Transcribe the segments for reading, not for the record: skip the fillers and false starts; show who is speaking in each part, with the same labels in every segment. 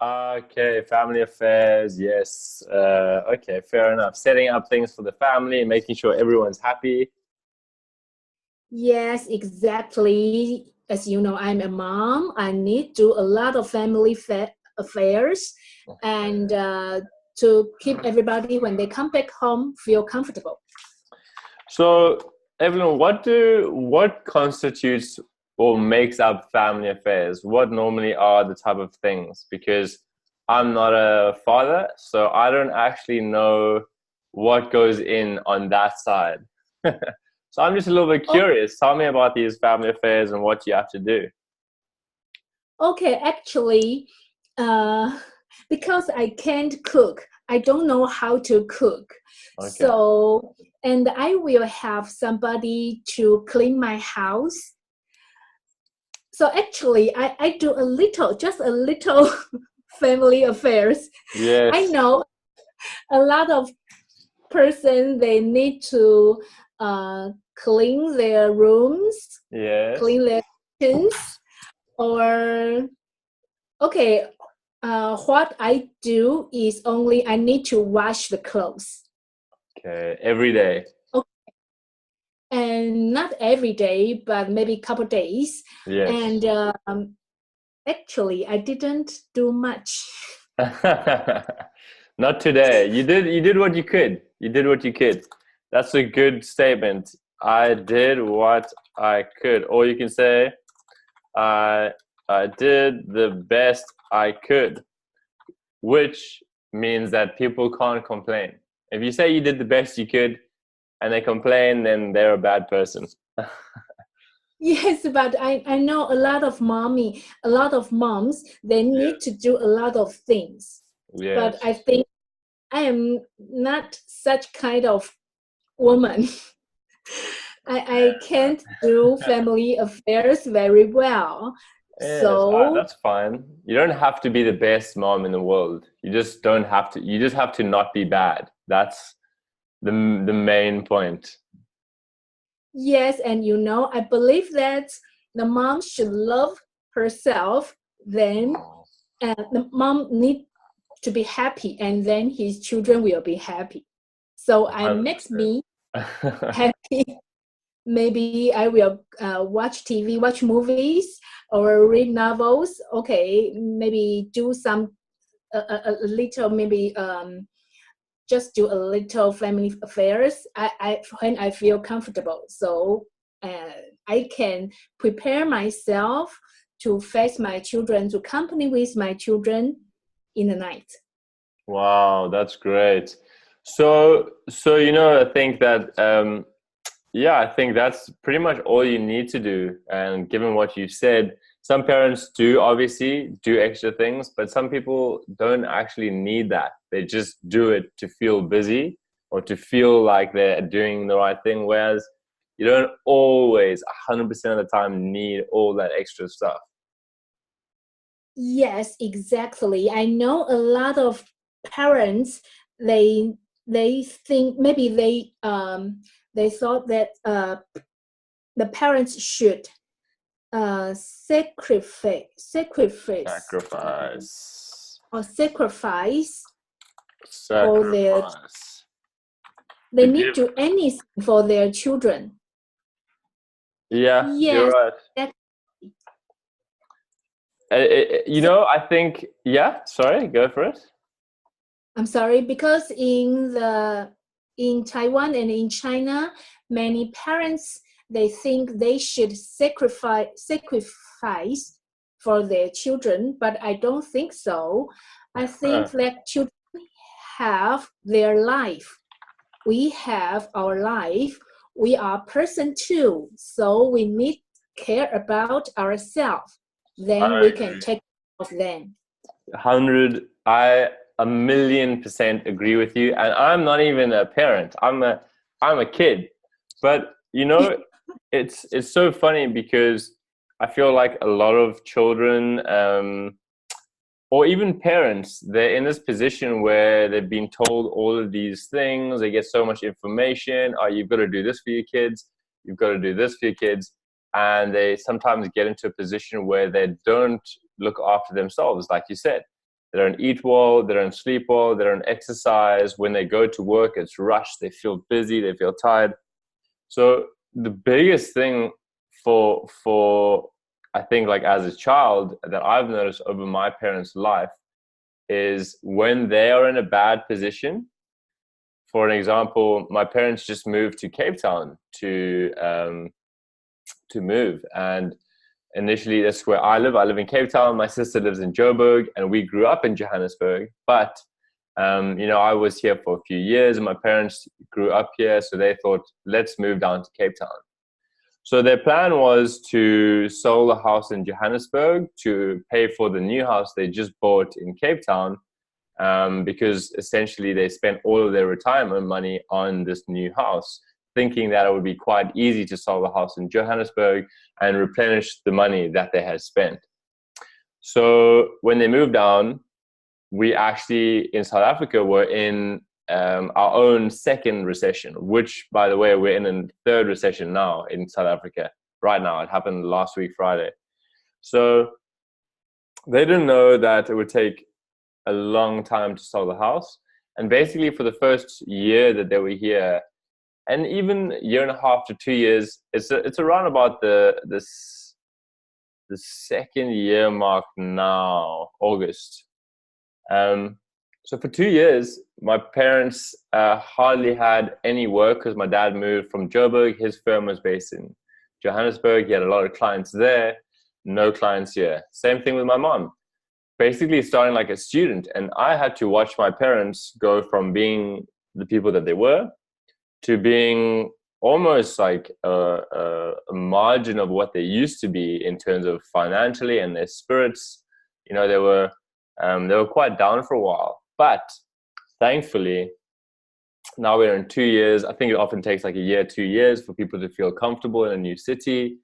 Speaker 1: Okay, family affairs, yes. Okay, fair enough. Setting up things for the family and making sure everyone's happy.
Speaker 2: Yes, exactly. As you know, I'm a mom. I need to do a lot of affairs and to keep everybody when they come back home feel comfortable.
Speaker 1: So, Evelyn, what constitutes or makes up family affairs? What normally are the type of things? Because I'm not a father, so I don't actually know what goes in on that side. So I'm just a little bit
Speaker 2: Oh,
Speaker 1: curious. Tell me about these family affairs and what you have to do.
Speaker 2: okay, actually, uh, because I can't cook, I don't know how to cook.
Speaker 1: Okay.
Speaker 2: So, and I will have somebody to clean my house. So actually, I do a little, just a little family affairs. I
Speaker 1: Yes.
Speaker 2: know a lot of person they need to clean their rooms,
Speaker 1: Yes.
Speaker 2: clean their kitchens, or okay. What I do is only I need to wash the clothes.
Speaker 1: Okay. Every day.
Speaker 2: Okay. And not every day, but maybe a couple days.
Speaker 1: Yes.
Speaker 2: And actually, I didn't do much.
Speaker 1: Not today. You did what you could. You did what you could. That's a good statement. I did what I could. Or you can say I I did the best I could, which means that people can't complain. If you say you did the best you could and they complain, then they're a bad person.
Speaker 2: Yes, but I know a lot of moms, they need to
Speaker 1: Yes.
Speaker 2: do a lot of things. But I
Speaker 1: Yes.
Speaker 2: think I am not such kind of woman. I can't do family affairs very well.
Speaker 1: Yes, all right,
Speaker 2: So
Speaker 1: that's fine. You don't have to be the best mom in the world. You just don't have to. You just have to not be bad. That's the main point.
Speaker 2: yes, and you know, I believe that the mom should love herself, then the mom need to be happy, and then his children will be happy. So I makes me
Speaker 1: 100%.
Speaker 2: happy. Maybe I will watch TV, watch movies, or read novels. Okay, maybe do some a little, maybe just do a little family affairs. I when I feel comfortable, so uh, I can prepare myself to face my children, to company with my children in the night.
Speaker 1: Wow, that's great. So I think that yeah, I think that's pretty much all you need to do. And given what you said, some parents do obviously do extra things, but some people don't actually need that. They just do it to feel busy or to feel like they're doing the right thing. Whereas you don't always 100% of the time need all that extra stuff.
Speaker 2: Yes, exactly. I know a lot of parents, they they think maybe they thought that the parents should
Speaker 1: Sacrifice.
Speaker 2: or sacrifice for their,
Speaker 1: Sacrifice.
Speaker 2: they
Speaker 1: To
Speaker 2: need
Speaker 1: give.
Speaker 2: to do anything for their children.
Speaker 1: Yeah, you're
Speaker 2: Yes,
Speaker 1: right.
Speaker 2: that, so
Speaker 1: I think, yeah, sorry, go for it.
Speaker 2: I'm sorry, because in Taiwan and in China, many parents, they think they should sacrifice for their children, but I don't think so. I think that children have their life. We have our life. We are person too, so we need care about ourselves. Then
Speaker 1: I
Speaker 2: we can
Speaker 1: agree.
Speaker 2: take care of them.
Speaker 1: 100, I a million percent agree with you. And I'm not even a parent. I'm a kid. But it's so funny because I feel like a lot of children, or even parents, they're in this position where they've been told all of these things. They get so much information. Oh, you've got to do this for your kids. You've got to do this for your kids. And they sometimes get into a position where they don't look after themselves, like you said. They don't eat well, they don't sleep well, they don't exercise. When they go to work, it's rushed. They feel busy, they feel tired. So the biggest thing for I think, like, as a child, that I've noticed over my parents' life is when they are in a bad position. For an example, my parents just moved to Cape Town to move, and initially that's where I live. I live in Cape Town. My sister lives in Joburg, and we grew up in Johannesburg. But I was here for a few years, and my parents grew up here, so they thought, let's move down to Cape Town. So their plan was to sell the house in Johannesburg to pay for the new house they just bought in Cape Town, because essentially they spent all of their retirement money on this new house, thinking that it would be quite easy to sell the house in Johannesburg and replenish the money that they had spent. So when they moved down, we actually in South Africa were in our own second recession, which, by the way, we're in a third recession now in South Africa right now. It happened last week, Friday. So they didn't know that it would take a long time to sell the house. And basically for the first year that they were here, and even year and a half to 2 years, it's around about the second year mark now, August. So for 2 years, my parents hardly had any work because my dad moved from Joburg. His firm was based in Johannesburg. He had a lot of clients there, no clients here. Same thing with my mom. Basically starting like a student, and I had to watch my parents go from being the people that they were to being almost like a margin of what they used to be in terms of financially and their spirits. They were quite down for a while. But thankfully, now we're in 2 years. I think it often takes like a year, 2 years for people to feel comfortable in a new city.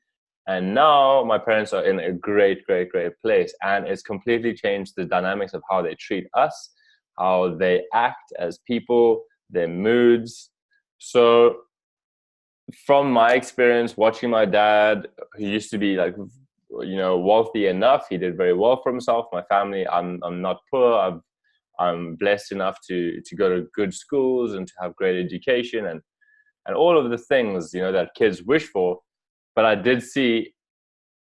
Speaker 1: And now my parents are in a great, great, great place. And it's completely changed the dynamics of how they treat us, how they act as people, their moods. So from my experience watching my dad, who used to be like, wealthy enough, he did very well for himself. My family, I'm not poor. I'm blessed enough to go to good schools and to have great education and all of the things, that kids wish for. But I did see,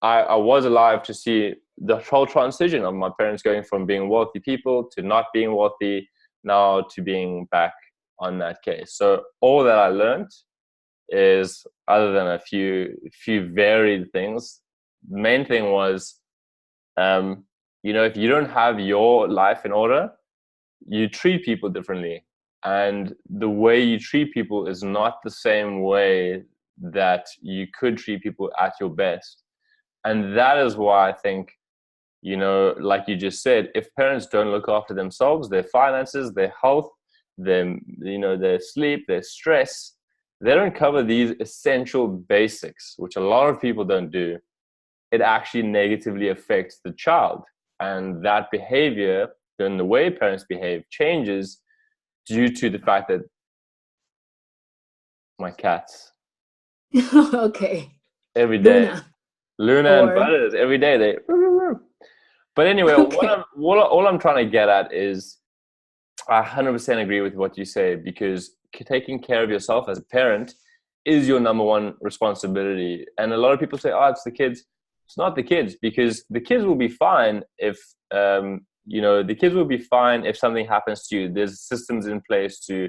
Speaker 1: I was alive to see the whole transition of my parents going from being wealthy people to not being wealthy, now to being back on that case. So all that I learned is, other than a few varied things, the main thing was, if you don't have your life in order, you treat people differently. And the way you treat people is not the same way that you could treat people at your best. And that is why I think, like you just said, if parents don't look after themselves, their finances, their health, their sleep, their stress, they don't cover these essential basics, which a lot of people don't do, it actually negatively affects the child. And that behavior, then the way parents behave, changes due to the fact that my cats,
Speaker 2: Okay.
Speaker 1: every day,
Speaker 2: Luna
Speaker 1: and
Speaker 2: or
Speaker 1: Butters, every day they. But anyway,
Speaker 2: okay.
Speaker 1: all I'm trying to get at is, I 100% agree with what you say, because taking care of yourself as a parent is your number one responsibility. And a lot of people say, oh, it's the kids. It's not the kids, because the kids will be fine if, the kids will be fine if something happens to you. There's systems in place to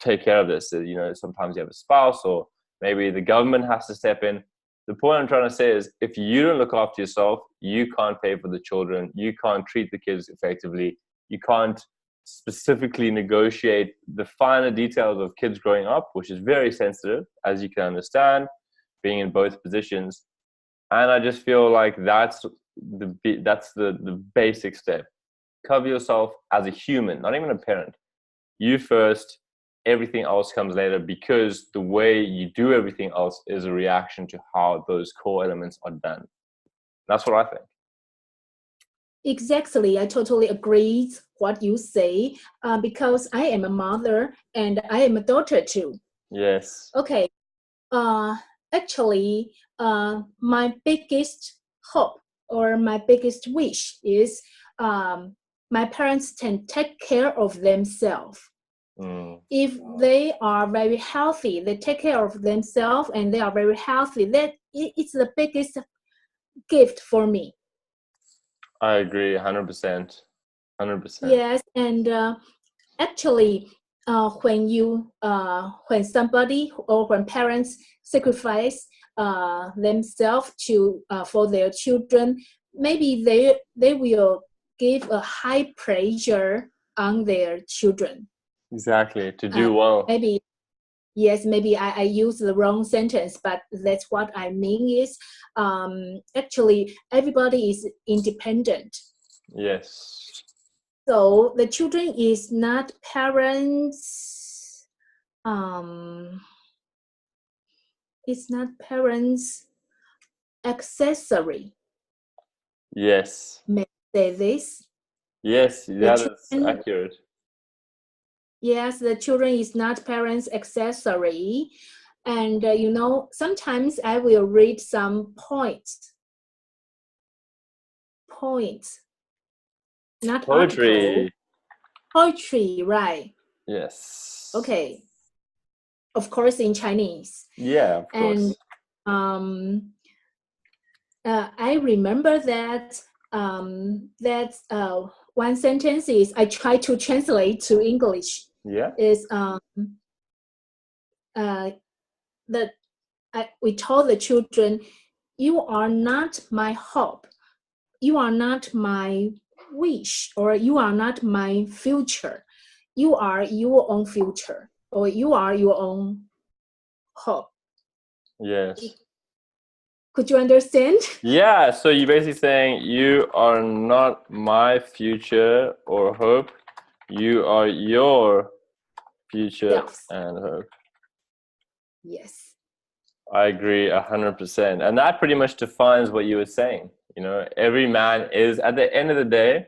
Speaker 1: take care of this. Sometimes you have a spouse, or maybe the government has to step in. The point I'm trying to say is, if you don't look after yourself, you can't pay for the children. You can't treat the kids effectively. You can't specifically negotiate the finer details of kids growing up, which is very sensitive, as you can understand, being in both positions. And I just feel like that's the basic step. Cover yourself as a human, not even a parent. You first, everything else comes later, because the way you do everything else is a reaction to how those core elements are done. That's what I think.
Speaker 2: Exactly, I totally agree what you say, because I am a mother and I am a daughter too.
Speaker 1: Yes.
Speaker 2: Okay. Actually, my biggest hope or my biggest wish is my parents can take care of themselves. If they are very healthy, they take care of themselves and they are very healthy, that it's the biggest gift for me.
Speaker 1: I agree 100%. 100%.
Speaker 2: Yes, and actually, when somebody or when parents sacrifice themselves to for their children, maybe they will give a high pressure on their children.
Speaker 1: Exactly, to do well.
Speaker 2: Maybe I use the wrong sentence, but that's what I mean is actually everybody is independent.
Speaker 1: Yes.
Speaker 2: So the children is not parents. It's not parents' accessory.
Speaker 1: Yes.
Speaker 2: May I say this?
Speaker 1: Yes, that's accurate.
Speaker 2: Yes, the children is not parents' accessory. And, sometimes I will read some points. Not
Speaker 1: Poetry.
Speaker 2: article. Poetry, right.
Speaker 1: Yes.
Speaker 2: Okay. Of course, in Chinese.
Speaker 1: Yeah, of course.
Speaker 2: And I remember that one sentence is, I try to translate to English.
Speaker 1: Yeah.
Speaker 2: Is we told the children, you are not my hope, you are not my wish, or you are not my future. You are your own future, or you are your own hope.
Speaker 1: Yes.
Speaker 2: Could you understand?
Speaker 1: Yeah, so you're basically saying you are not my future or hope. You are your future and hope.
Speaker 2: Yes.
Speaker 1: I agree 100%. And that pretty much defines what you were saying. Every man is, at the end of the day,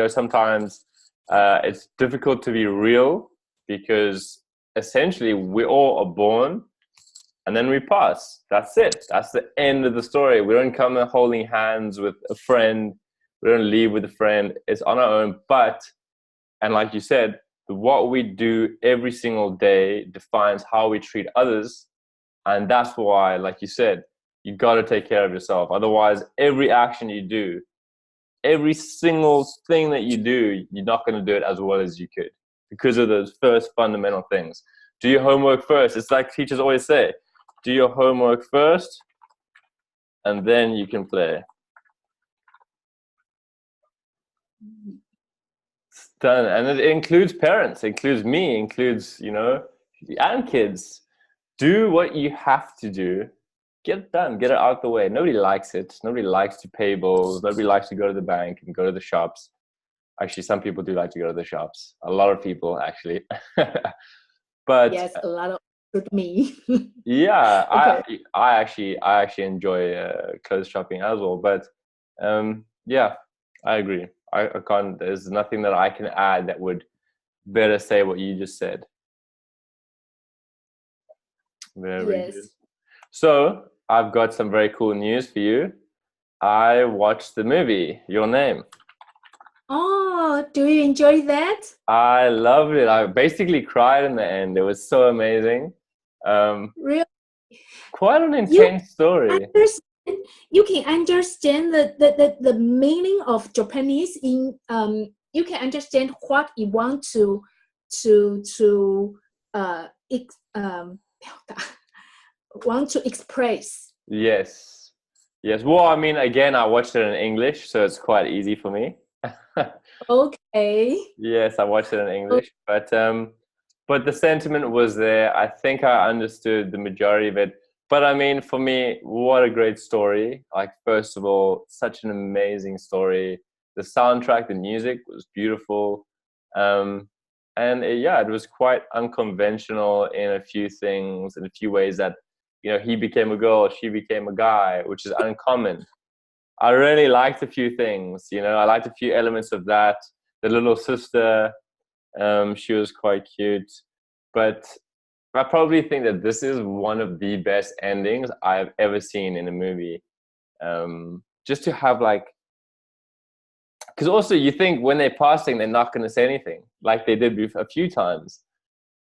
Speaker 1: sometimes it's difficult to be real because essentially we all are born and then we pass. That's it. That's the end of the story. We don't come holding hands with a friend. We don't leave with a friend. It's on our own. And like you said, what we do every single day defines how we treat others. And that's why, like you said, you got to take care of yourself. Otherwise, every action you do, every single thing that you do, you're not going to do it as well as you could because of those first fundamental things. Do your homework first. It's like teachers always say, do your homework first, and then you can play. It's done. And it includes parents, includes me, includes, and kids. Do what you have to do. Get it done. Get it out the way. Nobody likes it. Nobody likes to pay bills. Nobody likes to go to the bank and go to the shops. Actually, some people do like to go to the shops. A lot of people, actually. But
Speaker 2: yes, a lot of me.
Speaker 1: yeah,
Speaker 2: Okay.
Speaker 1: I actually enjoy clothes shopping as well. But yeah, I agree. I can't. There's nothing that I can add that would better say what you just said. Very
Speaker 2: Yes.
Speaker 1: good. So I've got some very cool news for you. I watched the movie Your Name.
Speaker 2: Oh, do you enjoy that?
Speaker 1: I loved it. I basically cried in the end. It was so amazing.
Speaker 2: Really?
Speaker 1: Quite an intense story.
Speaker 2: You can understand the meaning of Japanese in you can understand what you want to want to express.
Speaker 1: Yes. Well, I mean, again, I watched it in English, so it's quite easy for me.
Speaker 2: Okay.
Speaker 1: Yes, I watched it in English, but the sentiment was there. I think I understood the majority of it. But I mean, for me, what a great story. Like, first of all, such an amazing story. The soundtrack, the music was beautiful. And it was quite unconventional in a few things, in a few ways that, he became a girl, she became a guy, which is uncommon. I really liked a few things, I liked a few elements of that. The little sister, she was quite cute. But I probably think that this is one of the best endings I've ever seen in a movie. Just to have because also you think when they're passing, they're not going to say anything like they did a few times,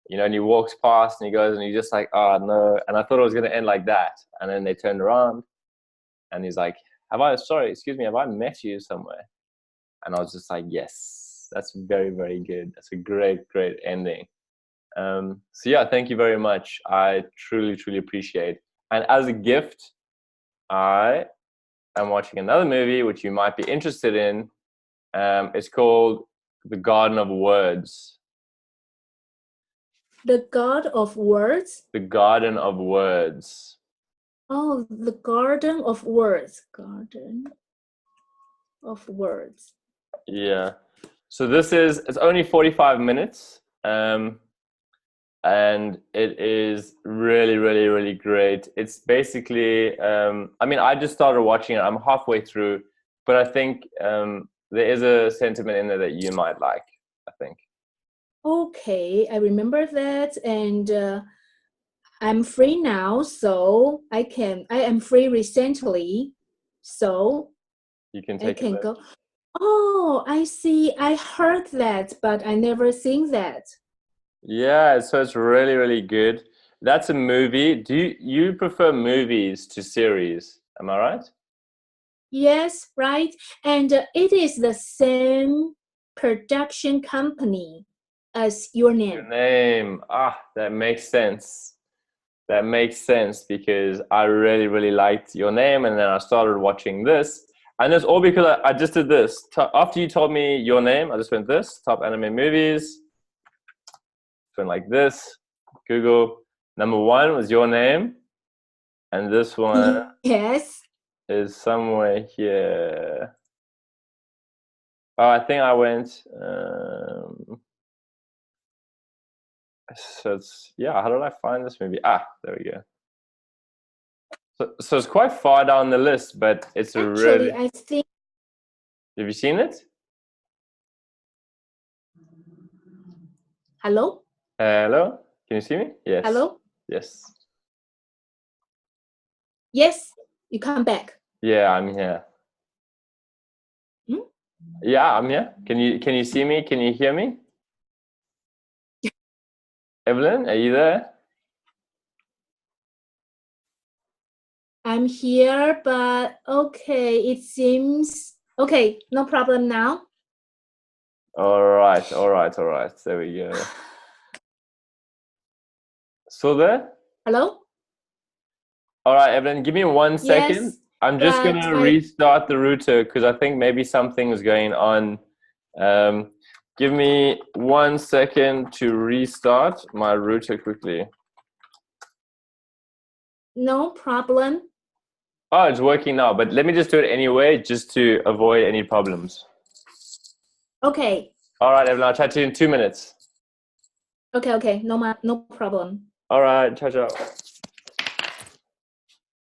Speaker 1: you know, and he walks past and he goes and he's just like, oh no. And I thought it was going to end like that. And then they turned around and he's like, excuse me, have I met you somewhere? And I was just like, yes, that's very, very good. That's a great, great ending. So yeah, thank you very much. I truly, truly appreciate. And as a gift, I am watching another movie which you might be interested in. It's called The Garden of Words.
Speaker 2: The God of Words?
Speaker 1: The Garden of Words.
Speaker 2: Oh, the Garden of Words. Garden of Words.
Speaker 1: Yeah. So it's only 45 minutes. And it is really, really, really great. It's basically, I mean, I just started watching it. I'm halfway through, but I think there is a sentiment in there that you might like, I think.
Speaker 2: Okay, I remember that, and I'm free now, so I am free recently, so
Speaker 1: You can
Speaker 2: I
Speaker 1: take
Speaker 2: can
Speaker 1: it.
Speaker 2: go. Oh, I see. I heard that, but I never seen that.
Speaker 1: Yeah, so it's really, really good. That's a movie. Do you prefer movies to series? Am I right?
Speaker 2: Yes, right. And it is the same production company as Your
Speaker 1: Your
Speaker 2: Name.
Speaker 1: name. That makes sense. That makes sense because I really, really liked Your Name, and then I started watching this. And it's all because I just did this. After you told me Your Name, I just went this, top anime movies. Went like this, Google. Number 1 was Your Name. And this one
Speaker 2: Yes.
Speaker 1: is somewhere here. Oh, I think I went, so how did I find this movie? There we go. So it's quite far down the list, but it's
Speaker 2: Actually,
Speaker 1: really...
Speaker 2: I think...
Speaker 1: Have you seen it?
Speaker 2: Hello?
Speaker 1: Hello? Can you see me? Yes.
Speaker 2: Hello?
Speaker 1: Yes.
Speaker 2: Yes, you come back.
Speaker 1: Yeah, I'm here.
Speaker 2: Hmm?
Speaker 1: Yeah, I'm here. Can you see me? Can you hear me? Evelyn, are you there?
Speaker 2: I'm here, but okay, it seems... Okay, no problem now.
Speaker 1: All right. There we go. Still there?
Speaker 2: Hello?
Speaker 1: All right, Evelyn, give me 1 second.
Speaker 2: Yes,
Speaker 1: I'm just going to restart the router because I think maybe something is going on. Give me 1 second to restart my router quickly.
Speaker 2: No problem.
Speaker 1: Oh, it's working now, but let me just do it anyway, just to avoid any problems.
Speaker 2: Okay.
Speaker 1: All right, Evelyn, I'll chat to you in 2 minutes.
Speaker 2: Okay. No problem.
Speaker 1: All right, ciao.